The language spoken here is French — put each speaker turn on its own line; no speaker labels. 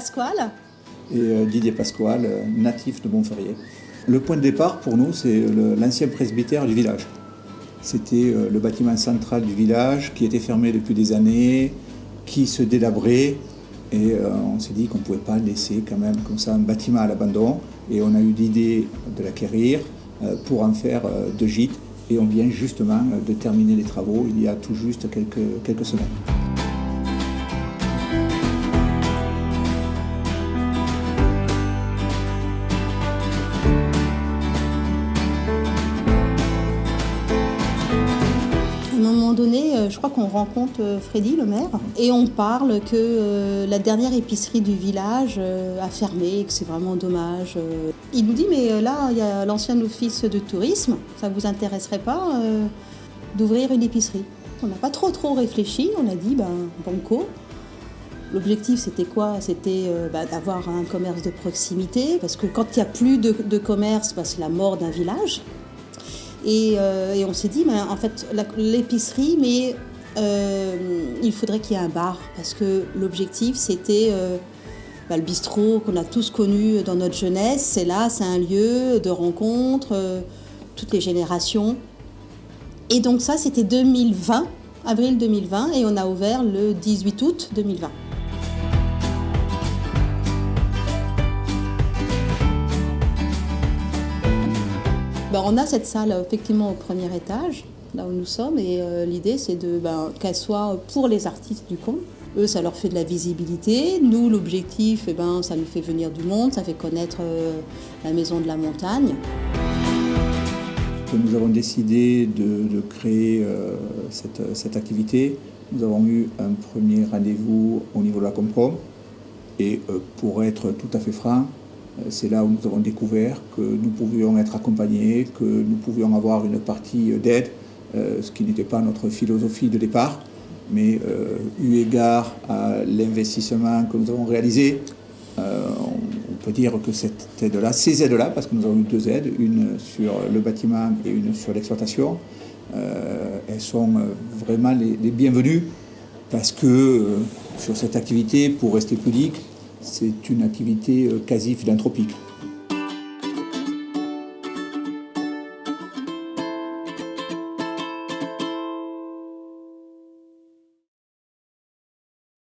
Pasquale.
Et Didier Pasquale, natif de Montferrier. Le point de départ pour nous, c'est l'ancien presbytère du village. C'était le bâtiment central du village qui était fermé depuis des années, qui se délabrait. Et on s'est dit qu'on ne pouvait pas laisser quand même comme ça un bâtiment à l'abandon. Et on a eu l'idée de l'acquérir pour en faire deux gîtes. Et on vient justement de terminer les travaux il y a tout juste quelques semaines.
À un moment donné, je crois qu'on rencontre Freddy, le maire, et on parle que la dernière épicerie du village a fermé et que c'est vraiment dommage. Il nous dit, mais là, il y a l'ancien office de tourisme, ça ne vous intéresserait pas d'ouvrir une épicerie? On n'a pas trop réfléchi, on a dit, banco. L'objectif, c'était quoi? C'était d'avoir un commerce de proximité, parce que quand il n'y a plus de commerce, c'est la mort d'un village. Et on s'est dit, en fait, l'épicerie, mais il faudrait qu'il y ait un bar, parce que l'objectif, c'était le bistrot qu'on a tous connu dans notre jeunesse. C'est là, c'est un lieu de rencontre, toutes les générations. Et donc ça, c'était 2020, avril 2020, et on a ouvert le 18 août 2020. On a cette salle effectivement au premier étage, là où nous sommes, et l'idée c'est qu'elle soit pour les artistes du coin. Eux, ça leur fait de la visibilité. Nous, l'objectif, ça nous fait venir du monde, ça fait connaître la Maison de la Montagne.
Nous avons décidé de créer cette activité. Nous avons eu un premier rendez-vous au niveau de la Comprom, et pour être tout à fait franc, c'est là où nous avons découvert que nous pouvions être accompagnés, que nous pouvions avoir une partie d'aide, ce qui n'était pas notre philosophie de départ. Mais eu égard à l'investissement que nous avons réalisé, on peut dire que ces aides-là, parce que nous avons eu deux aides, une sur le bâtiment et une sur l'exploitation, elles sont vraiment les bienvenues, parce que sur cette activité, pour rester pudique, c'est une activité quasi philanthropique.